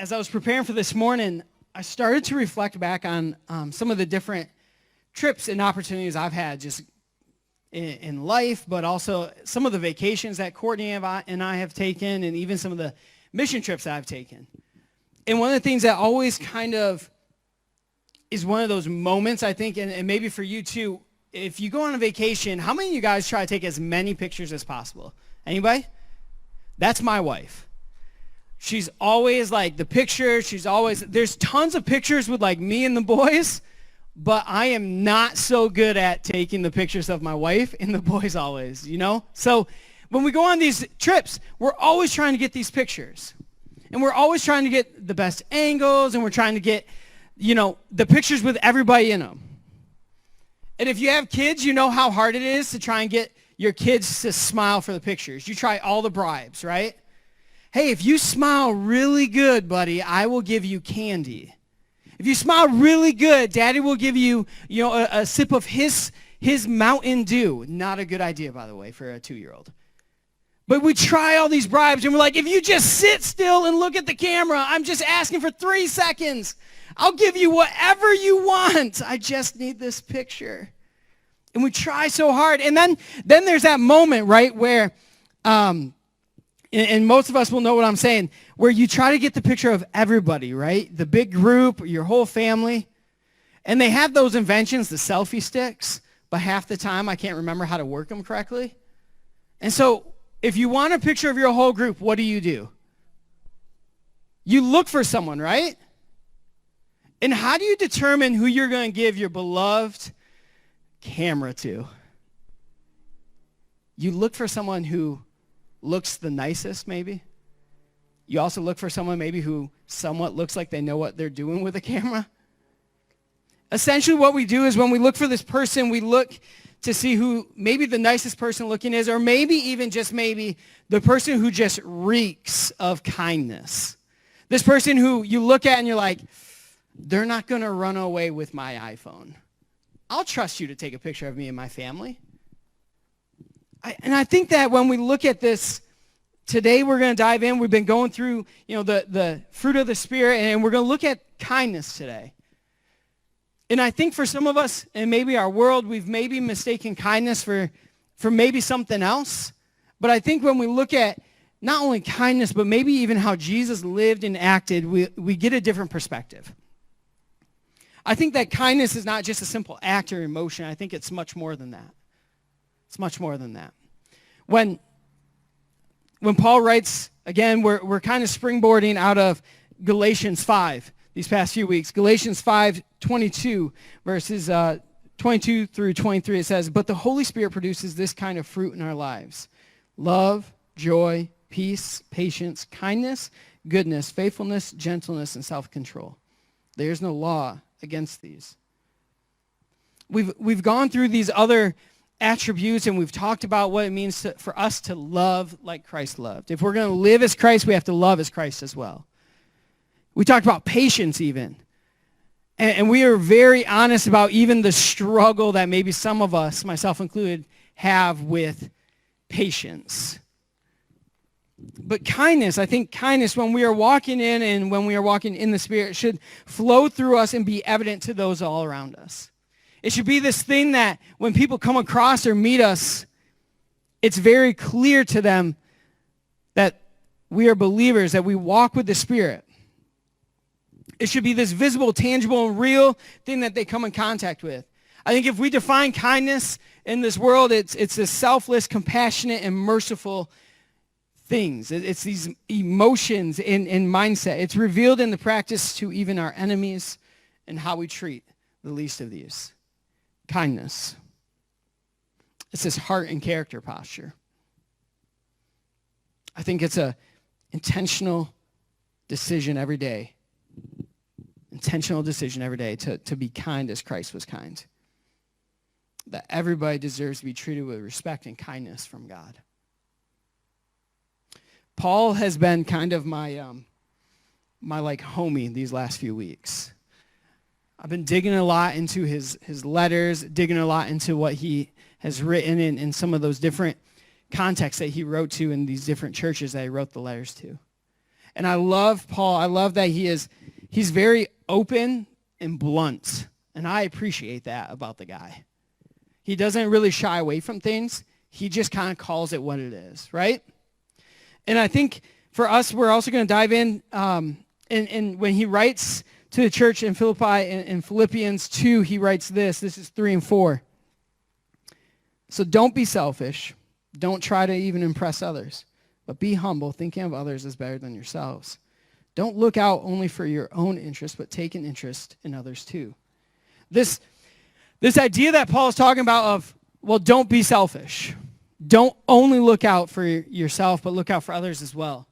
as I was preparing for this morning, I started to reflect back on some of the different trips and opportunities I've had just in life, but also some of the vacations that Courtney and I have taken, and even some of the mission trips that I've taken. And one of the things that always kind of is one of those moments, I think, and maybe for you too, if you go on a vacation, how many of you guys try to take as many pictures as possible? Anybody? That's my wife. She's always like the picture. There's tons of pictures with like me and the boys, but I am not so good at taking the pictures of my wife and the boys always, you know? So when we go on these trips, we're always trying to get these pictures. And we're always trying to get the best angles, and we're trying to get, the pictures with everybody in them. And if you have kids, you know how hard it is to try and get your kids to smile for the pictures. You try all the bribes, right? Hey, if you smile really good, buddy, I will give you candy. If you smile really good, Daddy will give you, a sip of his Mountain Dew. Not a good idea, by the way, for a 2-year-old. But we try all these bribes, and we're like, if you just sit still and look at the camera, I'm just asking for 3 seconds. I'll give you whatever you want. I just need this picture. And we try so hard. And then there's that moment, right, where, and most of us will know what I'm saying, where you try to get the picture of everybody, right? The big group, your whole family. And they have those inventions, the selfie sticks, but half the time I can't remember how to work them correctly. And so if you want a picture of your whole group, what do? You look for someone, right? And how do you determine who you're going to give your beloved camera to? You look for someone who looks the nicest, maybe. You also look for someone maybe who somewhat looks like they know what they're doing with a camera. Essentially what we do is when we look for this person, we look to see who maybe the nicest person looking is, or maybe even just maybe the person who just reeks of kindness. This person who you look at and you're like, they're not going to run away with my iPhone. I'll trust you to take a picture of me and my family. I think that when we look at this, today we're going to dive in. We've been going through, the fruit of the Spirit, and we're going to look at kindness today. And I think for some of us, and maybe our world, we've maybe mistaken kindness for maybe something else. But I think when we look at not only kindness, but maybe even how Jesus lived and acted, we get a different perspective. I think that kindness is not just a simple act or emotion. I think it's much more than that. It's much more than that. When Paul writes, again, we're kind of springboarding out of Galatians 5 these past few weeks. Galatians 5:22, verses 22 through 23, it says, "But the Holy Spirit produces this kind of fruit in our lives: love, joy, peace, patience, kindness, goodness, faithfulness, gentleness, and self-control. There is no law against these." We've gone through these other attributes, and we've talked about what it means for us to love like Christ loved. If we're going to live as Christ, we have to love as Christ as well. We talked about patience even. And we are very honest about even the struggle that maybe some of us, myself included, have with patience. But kindness, I think kindness, when we are walking in and when we are walking in the Spirit, should flow through us and be evident to those all around us. It should be this thing that when people come across or meet us, it's very clear to them that we are believers, that we walk with the Spirit. It should be this visible, tangible, and real thing that they come in contact with. I think if we define kindness in this world, it's this selfless, compassionate, and merciful things. It's these emotions and mindset. It's revealed in the practice to even our enemies and how we treat the least of these. Kindness. It's this heart and character posture. I think it's an intentional decision every day. Intentional decision every day to be kind as Christ was kind. That everybody deserves to be treated with respect and kindness from God. Paul has been kind of my homie these last few weeks. I've been digging a lot into his letters, digging a lot into what he has written in some of those different contexts that he wrote to in these different churches that he wrote the letters to. And I love Paul. I love that he's very open and blunt. And I appreciate that about the guy. He doesn't really shy away from things. He just kind of calls it what it is, right? And I think for us, we're also going to dive in, and when he writes to the church in Philippi, in Philippians 2, he writes this. This is 3 and 4. So don't be selfish. Don't try to even impress others. But be humble, thinking of others as better than yourselves. Don't look out only for your own interest, but take an interest in others too. This idea that Paul is talking about of, well, don't be selfish. Don't only look out for yourself, but look out for others as well.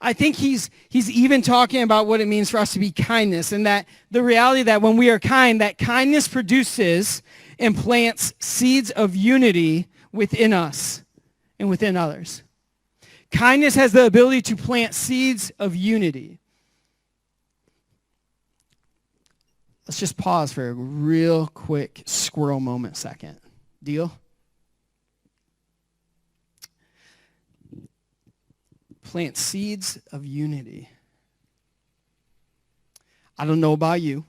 I think he's even talking about what it means for us to be kindness, and that the reality that when we are kind, that kindness produces and plants seeds of unity within us and within others. Kindness has the ability to plant seeds of unity. Let's just pause for a real quick squirrel moment second. Deal? Plant seeds of unity. I don't know about you,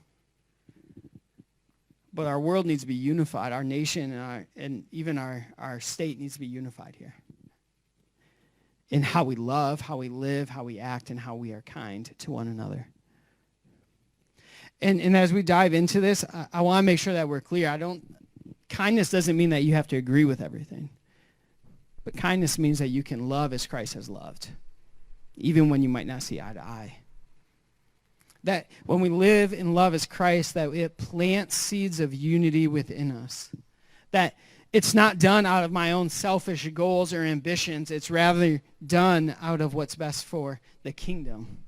but our world needs to be unified. Our nation and even our state needs to be unified here. In how we love, how we live, how we act, and how we are kind to one another. And as we dive into this, I want to make sure that we're clear. Kindness doesn't mean that you have to agree with everything. But kindness means that you can love as Christ has loved, even when you might not see eye to eye. That when we live in love as Christ, that it plants seeds of unity within us. That it's not done out of my own selfish goals or ambitions. It's rather done out of what's best for the kingdom.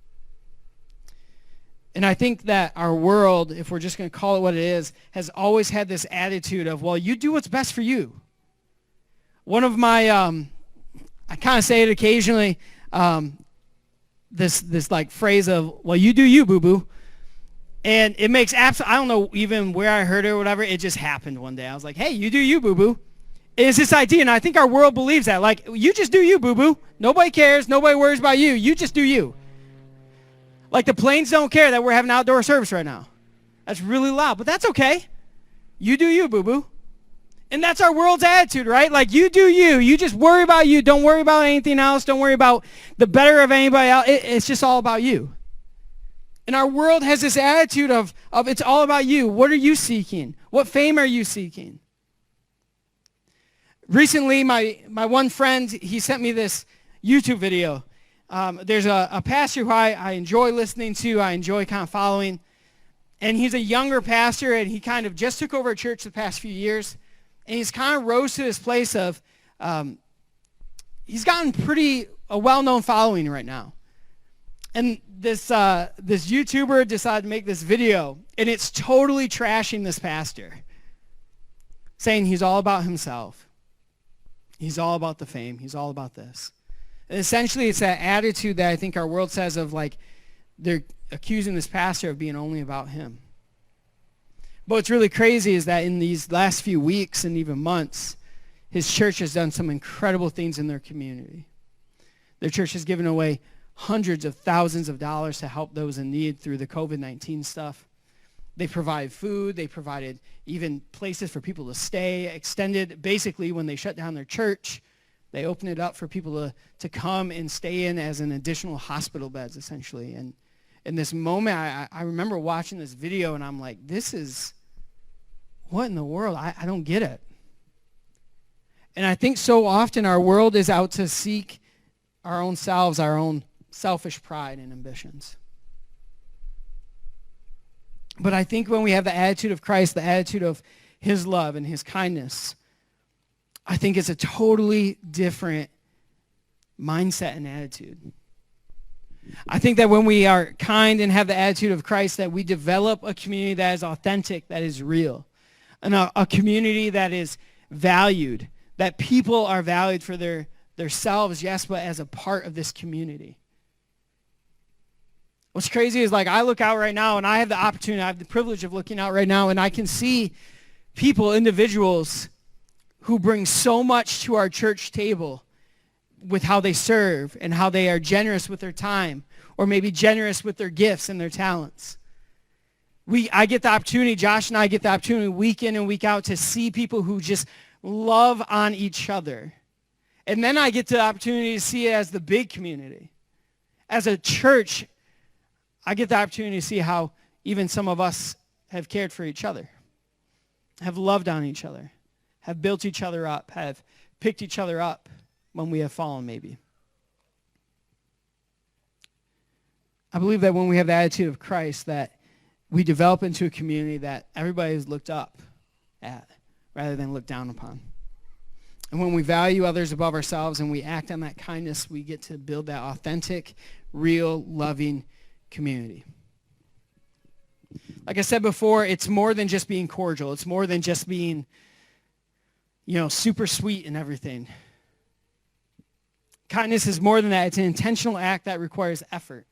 And I think that our world, if we're just going to call it what it is, has always had this attitude of, well, you do what's best for you. One of my, I kind of say it occasionally, this like phrase of, well, you do you, boo-boo. And it makes I don't know even where I heard it or whatever. It just happened one day. I was like, hey, you do you, boo-boo. It's this idea, and I think our world believes that. Like, you just do you, boo-boo. Nobody cares. Nobody worries about you. You just do you. Like the planes don't care that we're having outdoor service right now. That's really loud, but that's okay. You do you, boo-boo. And that's our world's attitude, right? Like, you do you. You just worry about you. Don't worry about anything else. Don't worry about the better of anybody else. It's just all about you. And our world has this attitude of it's all about you. What are you seeking? What fame are you seeking? Recently, my one friend, he sent me this YouTube video. There's a pastor who I enjoy listening to. I enjoy kind of following. And he's a younger pastor, and he kind of just took over a church the past few years. And he's kind of rose to this place of, he's gotten a well-known following right now. And this YouTuber decided to make this video, and it's totally trashing this pastor, saying he's all about himself. He's all about the fame. He's all about this. And essentially, it's that attitude that I think our world says of, like, they're accusing this pastor of being only about him. But what's really crazy is that in these last few weeks and even months, his church has done some incredible things in their community. Their church has given away hundreds of thousands of dollars to help those in need through the COVID-19 stuff. They provide food. They provided even places for people to stay, extended. Basically, when they shut down their church, they opened it up for people to come and stay in as an additional hospital beds, essentially. And in this moment, I remember watching this video, and I'm like, this is, what in the world? I don't get it. And I think so often our world is out to seek our own selves, our own selfish pride and ambitions. But I think when we have the attitude of Christ, the attitude of his love and his kindness, I think it's a totally different mindset and attitude. I think that when we are kind and have the attitude of Christ, that we develop a community that is authentic, that is real, and a community that is valued, that people are valued for their selves, yes, but as a part of this community. What's crazy is, like, I look out right now, and I have the opportunity, I have the privilege of looking out right now, and I can see people, individuals, who bring so much to our church table with how they serve and how they are generous with their time, or maybe generous with their gifts and their talents. I get the opportunity, Josh and I get the opportunity week in and week out to see people who just love on each other. And then I get the opportunity to see it as the big community. As a church, I get the opportunity to see how even some of us have cared for each other, have loved on each other, have built each other up, have picked each other up when we have fallen maybe. I believe that when we have the attitude of Christ, that we develop into a community that everybody is looked up at rather than looked down upon. And when we value others above ourselves and we act on that kindness, we get to build that authentic, real, loving community. Like I said before, it's more than just being cordial. It's more than just being, super sweet and everything. Kindness is more than that. It's an intentional act that requires effort.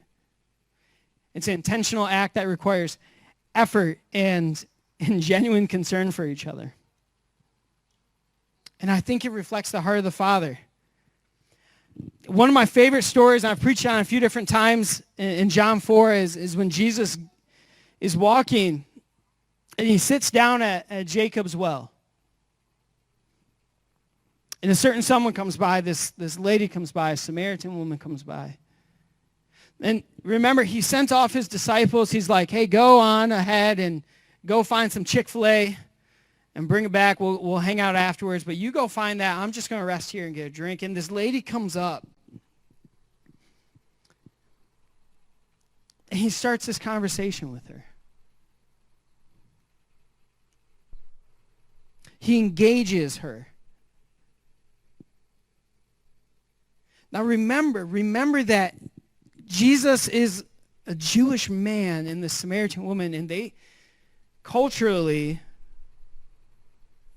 It's an intentional act that requires effort and genuine concern for each other. And I think it reflects the heart of the Father. One of my favorite stories, and I've preached on a few different times in John 4, is when Jesus is walking and he sits down at Jacob's well. And a certain someone comes by, this lady comes by, a Samaritan woman comes by. And remember, he sent off his disciples. He's like, hey, go on ahead and go find some Chick-fil-A and bring it back. We'll hang out afterwards. But you go find that. I'm just going to rest here and get a drink. And this lady comes up. And he starts this conversation with her. He engages her. Now remember that Jesus is a Jewish man and the Samaritan woman, and they culturally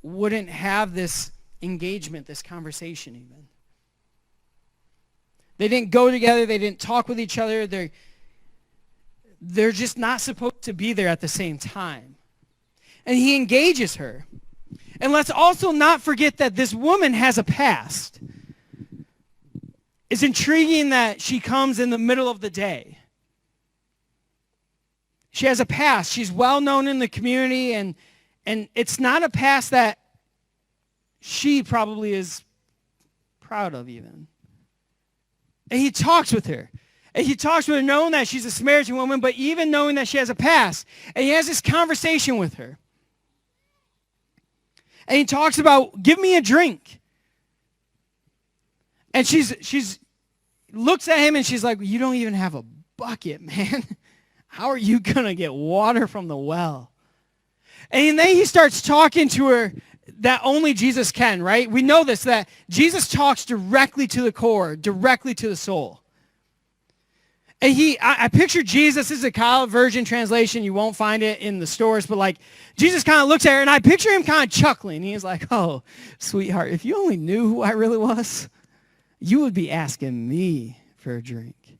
wouldn't have this engagement, this conversation even. They didn't go together. They didn't talk with each other. They're just not supposed to be there at the same time. And he engages her. And let's also not forget that this woman has a past. It's intriguing that she comes in the middle of the day. She has a past. She's well known in the community, and it's not a past that she probably is proud of even. And he talks with her. And he talks with her knowing that she's a Samaritan woman, but even knowing that she has a past. And he has this conversation with her. And he talks about, give me a drink. And she's looks at him and she's like, you don't even have a bucket, man. How are you going to get water from the well? And then he starts talking to her that only Jesus can, right? We know this, that Jesus talks directly to the core, directly to the soul. And I picture Jesus, this is a Kyle version translation. You won't find it in the stores, but like Jesus kind of looks at her, and I picture him kind of chuckling. He's like, oh, sweetheart, if you only knew who I really was, you would be asking me for a drink.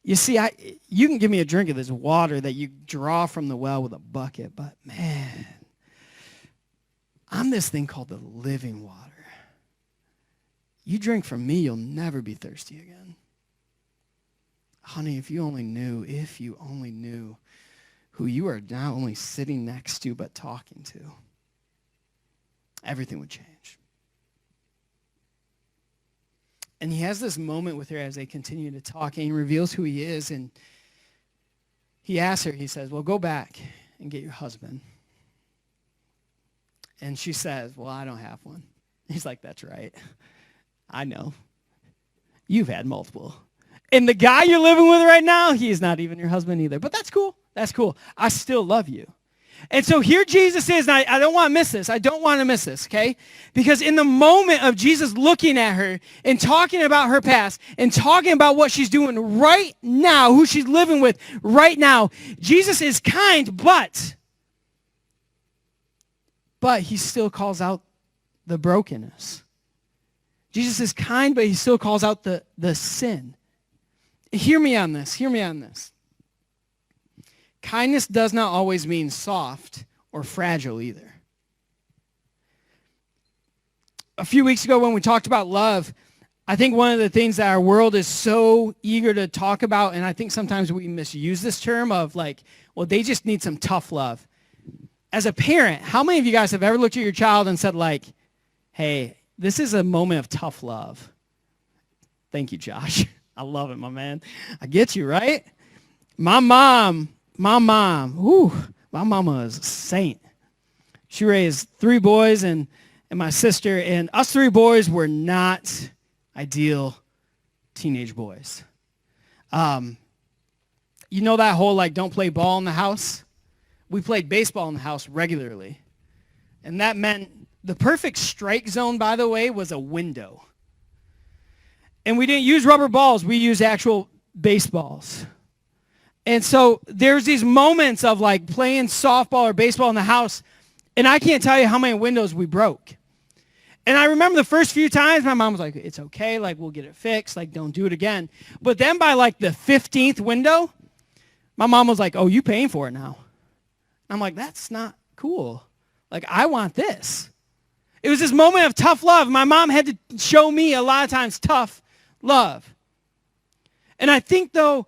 You see, you can give me a drink of this water that you draw from the well with a bucket, but man, I'm this thing called the living water. You drink from me, you'll never be thirsty again. Honey, if you only knew who you are not only sitting next to, but talking to, everything would change. And he has this moment with her as they continue to talk, and he reveals who he is, and he asks her, he says, well, go back and get your husband. And she says, well, I don't have one. He's like, that's right. I know. You've had multiple. And the guy you're living with right now, he is not even your husband either. But that's cool. That's cool. I still love you. And so here Jesus is, and I don't want to miss this. I don't want to miss this, okay? Because in the moment of Jesus looking at her and talking about her past and talking about what she's doing right now, who she's living with right now, Jesus is kind, but he still calls out the brokenness. Jesus is kind, but he still calls out the sin. Hear me on this. Hear me on this. Kindness does not always mean soft or fragile either. A few weeks ago when we talked about love, I think one of the things that our world is so eager to talk about, and I think sometimes we misuse this term of like, well, they just need some tough love. As a parent, how many of you guys have ever looked at your child and said like, hey, this is a moment of tough love? Thank you, Josh. I love it, my man. I get you, right? My mom, my mama is a saint. She raised 3 boys and my sister, and us 3 boys were not ideal teenage boys. You know that whole like don't play ball in the house? We played baseball in the house regularly. And that meant the perfect strike zone, by the way, was a window. And we didn't use rubber balls. We used actual baseballs. And so there's these moments of like playing softball or baseball in the house, and I can't tell you how many windows we broke. And I remember the first few times, my mom was like, it's okay, like we'll get it fixed, like don't do it again. But then by like the 15th window, my mom was like, oh, you paying for it now. I'm like, that's not cool. Like, I want this. It was this moment of tough love. My mom had to show me a lot of times tough love. And I think, though,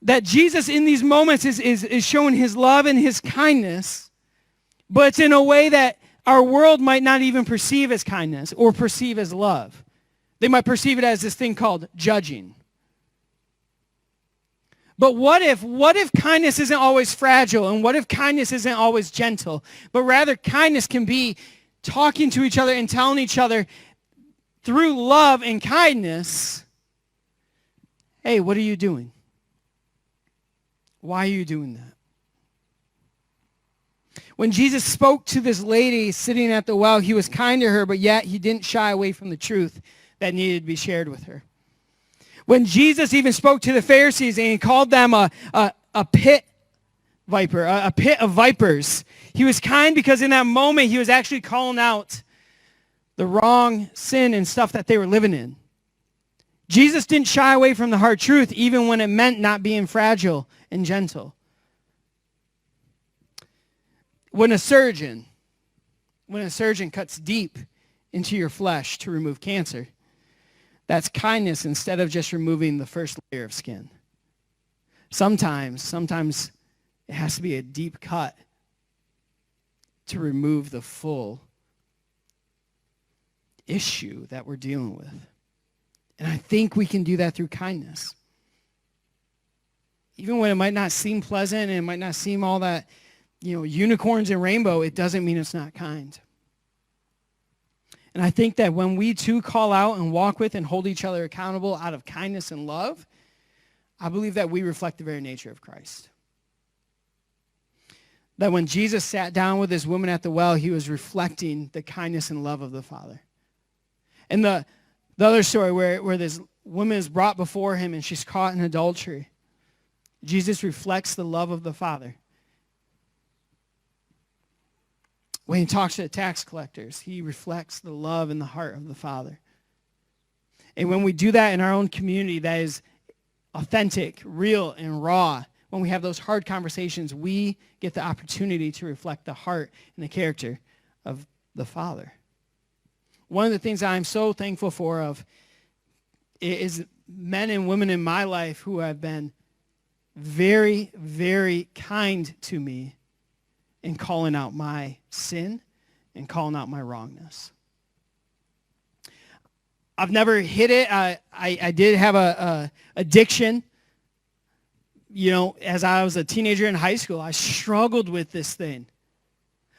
that Jesus in these moments is showing his love and his kindness, but it's in a way that our world might not even perceive as kindness or perceive as love. They might perceive it as this thing called judging. But what if kindness isn't always fragile, and what if kindness isn't always gentle, but rather kindness can be talking to each other and telling each other through love and kindness, hey, what are you doing? Why are you doing that? When Jesus spoke to this lady sitting at the well, he was kind to her, but yet he didn't shy away from the truth that needed to be shared with her. When Jesus even spoke to the Pharisees and he called them a pit viper, a pit of vipers, he was kind because in that moment he was actually calling out the wrong sin and stuff that they were living in. Jesus didn't shy away from the hard truth even when it meant not being fragile and gentle. When a surgeon cuts deep into your flesh to remove cancer, that's kindness instead of just removing the first layer of skin. Sometimes it has to be a deep cut to remove the full issue that we're dealing with. And I think we can do that through kindness. Even when it might not seem pleasant and it might not seem all that, unicorns and rainbow, it doesn't mean it's not kind. And I think that when we too call out and walk with and hold each other accountable out of kindness and love, I believe that we reflect the very nature of Christ. That when Jesus sat down with this woman at the well, he was reflecting the kindness and love of the Father. And the other story where this woman is brought before him and she's caught in adultery, Jesus reflects the love of the Father. When he talks to the tax collectors, he reflects the love in the heart of the Father. And when we do that in our own community that is authentic, real, and raw, when we have those hard conversations, we get the opportunity to reflect the heart and the character of the Father. One of the things I'm so thankful for is men and women in my life who have been very, very kind to me in calling out my sin and calling out my wrongness. I've never hid it. I did have a addiction. As I was a teenager in high school, I struggled with this thing.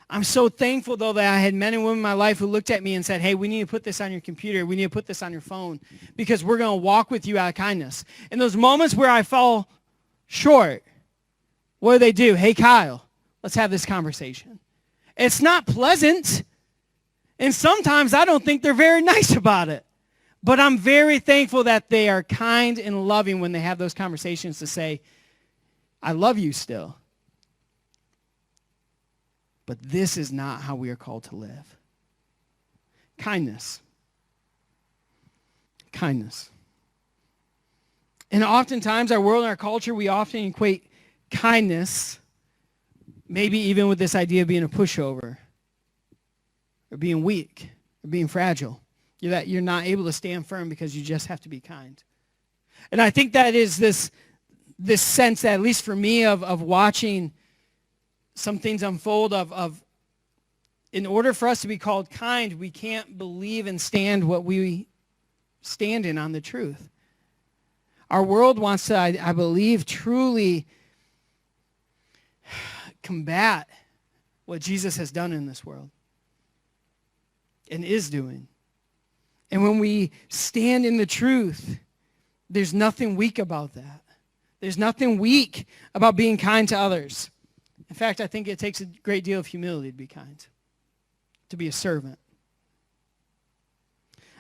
I'm so thankful, though, that I had men and women in my life who looked at me and said, hey, we need to put this on your computer. We need to put this on your phone because we're going to walk with you out of kindness. In those moments where I fall short, what do? Hey, Kyle, let's have this conversation. It's not pleasant, and sometimes I don't think they're very nice about it. But I'm very thankful that they are kind and loving when they have those conversations to say, I love you still. But this is not how we are called to live. Kindness. Kindness. And oftentimes, our world and our culture, we often equate kindness, maybe even with this idea of being a pushover, or being weak, or being fragile. You're not able to stand firm because you just have to be kind. And I think that is this sense that, at least for me, of watching some things unfold of in order for us to be called kind, we can't believe and stand what we stand in on the truth. Our world wants to, I believe, truly combat what Jesus has done in this world and is doing. And when we stand in the truth, there's nothing weak about that. There's nothing weak about being kind to others. In fact, I think it takes a great deal of humility to be kind, to be a servant.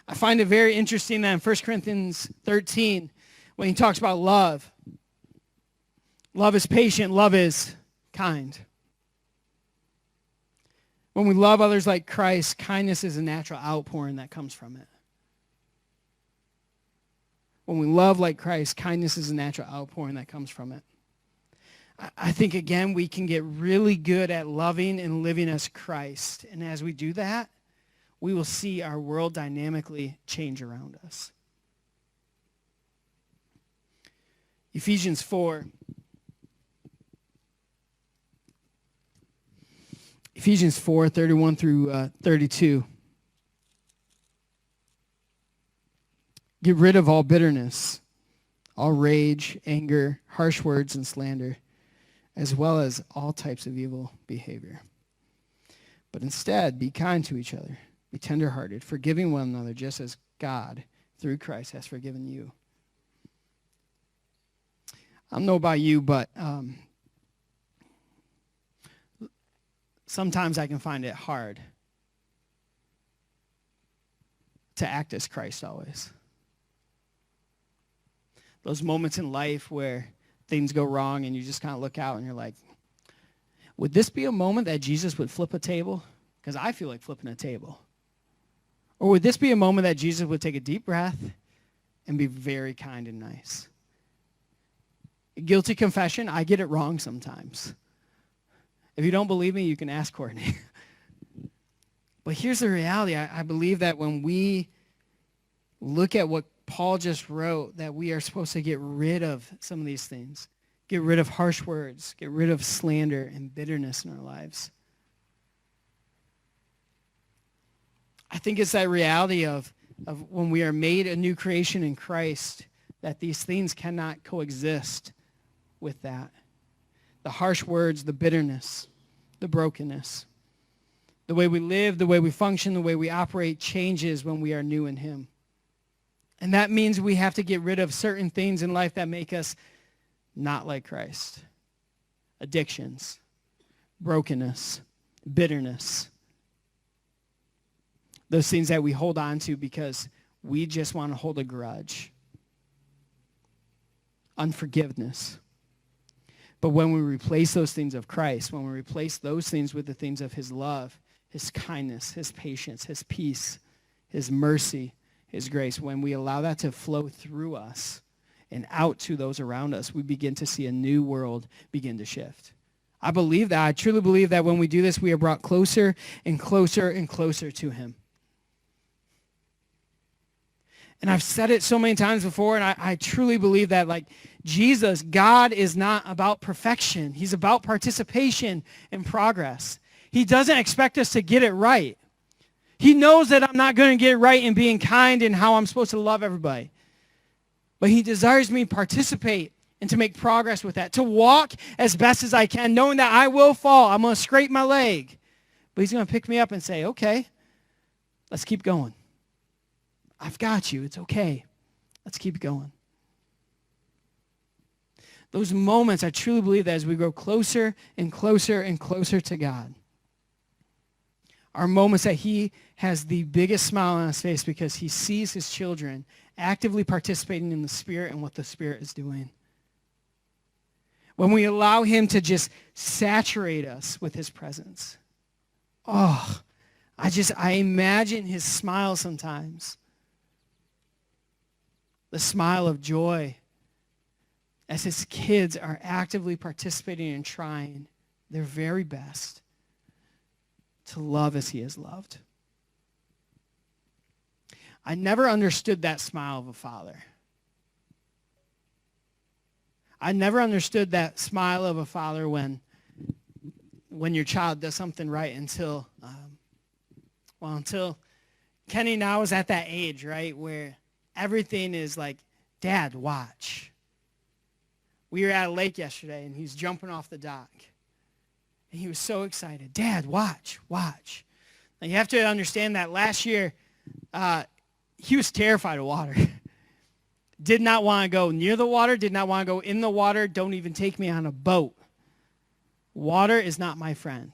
I find it very interesting that in 1 Corinthians 13, when he talks about love, love is patient, love is kind. When we love others like Christ, kindness is a natural outpouring that comes from it. When we love like Christ, kindness is a natural outpouring that comes from it. I think, again, we can get really good at loving and living as Christ. And as we do that, we will see our world dynamically change around us. Ephesians 4. Ephesians 4, 31 through 32. Get rid of all bitterness, all rage, anger, harsh words, and slander, as well as all types of evil behavior. But instead, be kind to each other. Be tenderhearted, forgiving one another, just as God, through Christ, has forgiven you. I don't know about you, but sometimes I can find it hard to act as Christ always. Those moments in life where things go wrong and you just kind of look out and you're like, would this be a moment that Jesus would flip a table? Because I feel like flipping a table. Or would this be a moment that Jesus would take a deep breath and be very kind and nice? Guilty confession, I get it wrong sometimes. If you don't believe me, you can ask Courtney. But here's the reality. I believe that when we look at what Paul just wrote, that we are supposed to get rid of some of these things. Get rid of harsh words. Get rid of slander and bitterness in our lives. I think it's that reality of when we are made a new creation in Christ, that these things cannot coexist with that. The harsh words, the bitterness, the brokenness. The way we live, the way we function, the way we operate changes when we are new in Him. And that means we have to get rid of certain things in life that make us not like Christ. Addictions, brokenness, bitterness. Those things that we hold on to because we just want to hold a grudge. Unforgiveness. But when we replace those things of Christ, when we replace those things with the things of His love, His kindness, His patience, His peace, His mercy, His grace, when we allow that to flow through us and out to those around us, we begin to see a new world begin to shift. I believe that. I truly believe that when we do this, we are brought closer and closer and closer to Him. And I've said it so many times before, and I truly believe that, like Jesus, God is not about perfection. He's about participation and progress. He doesn't expect us to get it right. He knows that I'm not going to get it right in being kind and how I'm supposed to love everybody. But He desires me to participate and to make progress with that, to walk as best as I can, knowing that I will fall. I'm going to scrape my leg. But He's going to pick me up and say, okay, let's keep going. I've got you. It's okay. Let's keep going. Those moments, I truly believe that as we grow closer and closer and closer to God, are moments that He has the biggest smile on His face because He sees His children actively participating in the Spirit and what the Spirit is doing. When we allow Him to just saturate us with His presence. Oh, I imagine His smile sometimes. The smile of joy as His kids are actively participating and trying their very best to love as He has loved. I never understood that smile of a father. I never understood that smile of a father when your child does something right until Kenny now is at that age, right, where everything is like, Dad, watch. We were at a lake yesterday, and he's jumping off the dock. And he was so excited. Dad, watch. Now, you have to understand that last year, he was terrified of water. Did not want to go near the water, did not want to go in the water, don't even take me on a boat. Water is not my friend.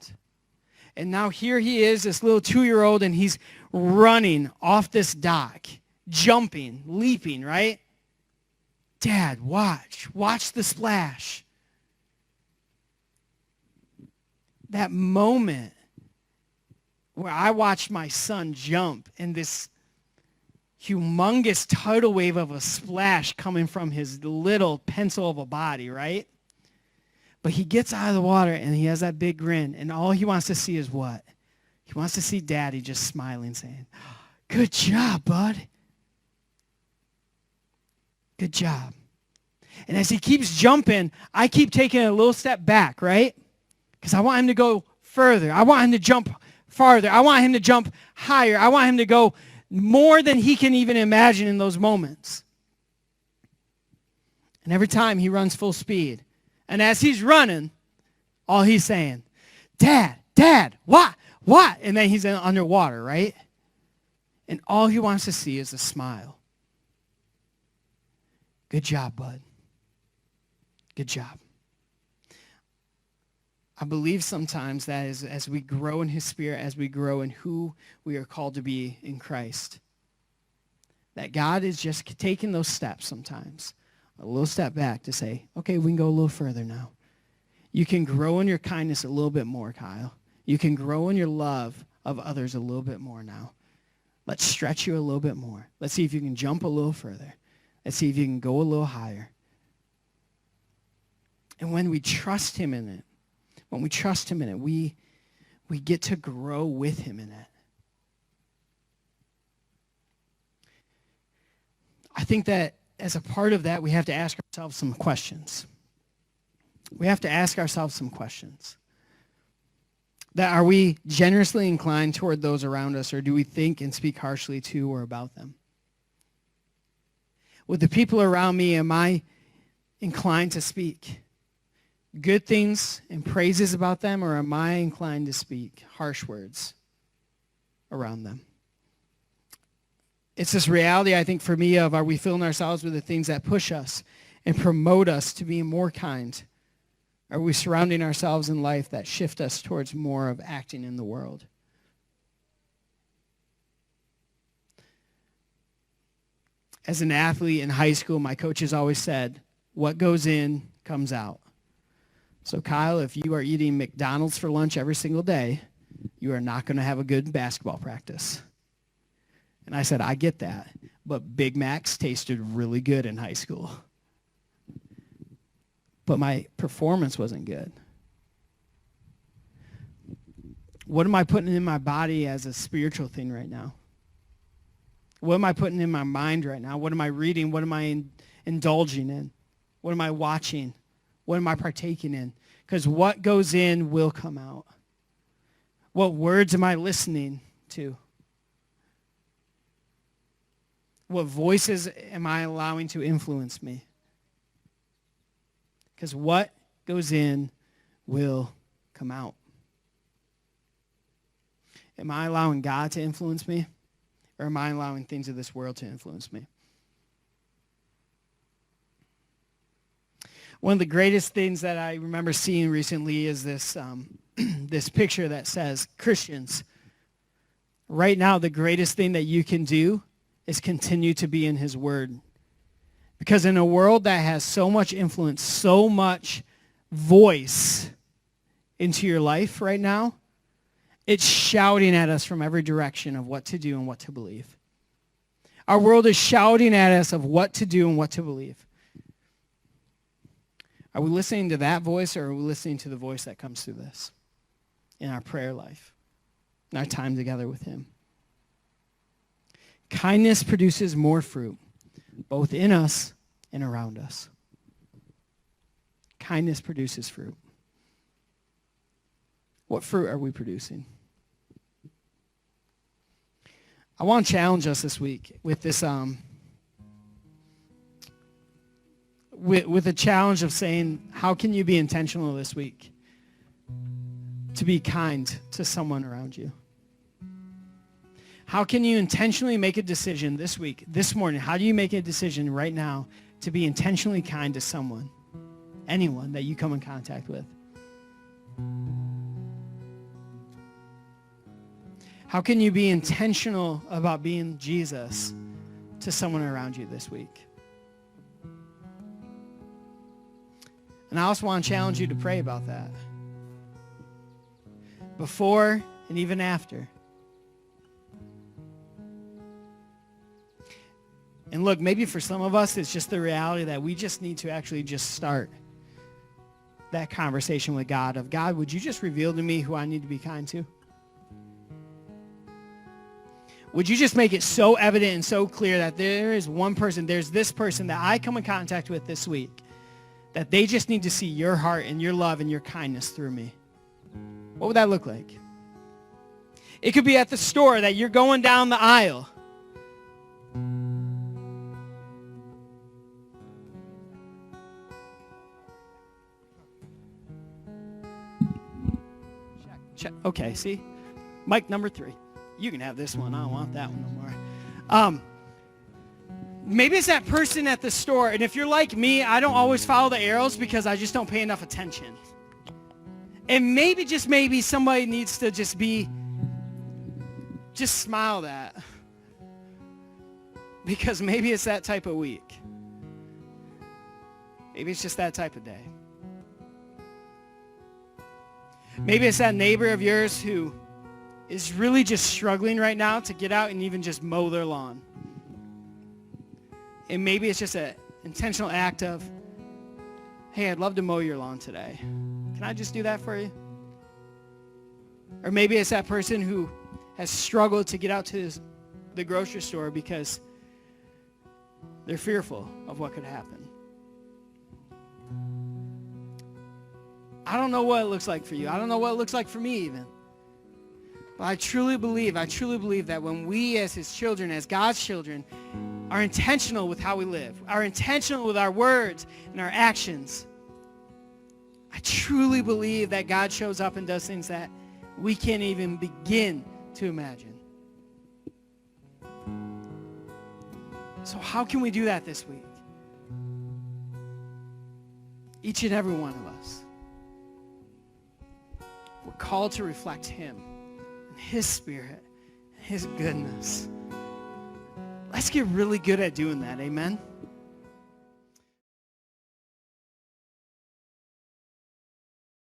And now here he is, this little 2-year-old, and he's running off this dock, jumping, leaping, right? Dad, watch the splash. That moment where I watched my son jump and this humongous tidal wave of a splash coming from his little pencil of a body, right? But he gets out of the water and he has that big grin, and all he wants to see is what? He wants to see Daddy just smiling, saying, good job, bud. Good job. And as he keeps jumping, I keep taking a little step back, right? Because I want him to go further. I want him to jump farther. I want him to jump higher. I want him to go more than he can even imagine in those moments. And every time he runs full speed. And as he's running, all he's saying, Dad, what? And then he's underwater, right? And all he wants to see is a smile. Good job, bud. Good job. I believe sometimes that as we grow in his spirit, as we grow in who we are called to be in Christ, that God is just taking those steps sometimes, a little step back to say, okay, we can go a little further now. You can grow in your kindness a little bit more, Kyle. You can grow in your love of others a little bit more now. Let's stretch you a little bit more. Let's see if you can jump a little further. Let's see if you can go a little higher. And when we trust him in it, we get to grow with him in it. I think that as a part of that, we have to ask ourselves some questions. That are we generously inclined toward those around us, or do we think and speak harshly to or about them? With the people around me, am I inclined to speak good things and praises about them, or am I inclined to speak harsh words around them? It's this reality, I think, for me of, are we filling ourselves with the things that push us and promote us to be more kind? Are we surrounding ourselves in life that shift us towards more of acting in the world? As an athlete in high school, my coaches always said, what goes in comes out. So Kyle, if you are eating McDonald's for lunch every single day, you are not going to have a good basketball practice. And I said, I get that, but Big Macs tasted really good in high school. But my performance wasn't good. What am I putting in my body as a spiritual thing right now? What am I putting in my mind right now? What am I reading? What am I indulging in? What am I watching? What am I partaking in? Because what goes in will come out. What words am I listening to? What voices am I allowing to influence me? Because what goes in will come out. Am I allowing God to influence me? Or am I allowing things of this world to influence me? One of the greatest things that I remember seeing recently is this, this picture that says, Christians, right now the greatest thing that you can do is continue to be in his word. Because in a world that has so much influence, so much voice into your life right now, it's shouting at us from every direction of what to do and what to believe. Our world is shouting at us of what to do and what to believe. Are we listening to that voice, or are we listening to the voice that comes through this in our prayer life, in our time together with him? Kindness produces more fruit, both in us and around us. Kindness produces fruit. What fruit are we producing? I want to challenge us this week with this, with a challenge of saying, how can you be intentional this week to be kind to someone around you? How can you intentionally make a decision this week, this morning? How do you make a decision right now to be intentionally kind to someone, anyone that you come in contact with? How can you be intentional about being Jesus to someone around you this week? And I also want to challenge you to pray about that. Before and even after. And look, maybe for some of us, it's just the reality that we just need to actually just start that conversation with God of, God, would you just reveal to me who I need to be kind to? Would you just make it so evident and so clear that there is one person, there's this person that I come in contact with this week, that they just need to see your heart and your love and your kindness through me? What would that look like? It could be at the store that you're going down the aisle. Check. Okay, see? Mic number 3. You can have this one. I don't want that one no more. Maybe it's that person at the store, and if you're like me, I don't always follow the arrows because I just don't pay enough attention. And maybe, just maybe, somebody needs to just smile at. Because maybe it's that type of week. Maybe it's just that type of day. Maybe it's that neighbor of yours who is really just struggling right now to get out and even just mow their lawn. And maybe it's just an intentional act of, hey, I'd love to mow your lawn today. Can I just do that for you? Or maybe it's that person who has struggled to get out to the grocery store because they're fearful of what could happen. I don't know what it looks like for you. I don't know what it looks like for me even. But I truly believe that when we as his children, as God's children, are intentional with how we live, are intentional with our words and our actions, I truly believe that God shows up and does things that we can't even begin to imagine. So how can we do that this week? Each and every one of us. We're called to reflect him. His Spirit, His goodness. Let's get really good at doing that, amen?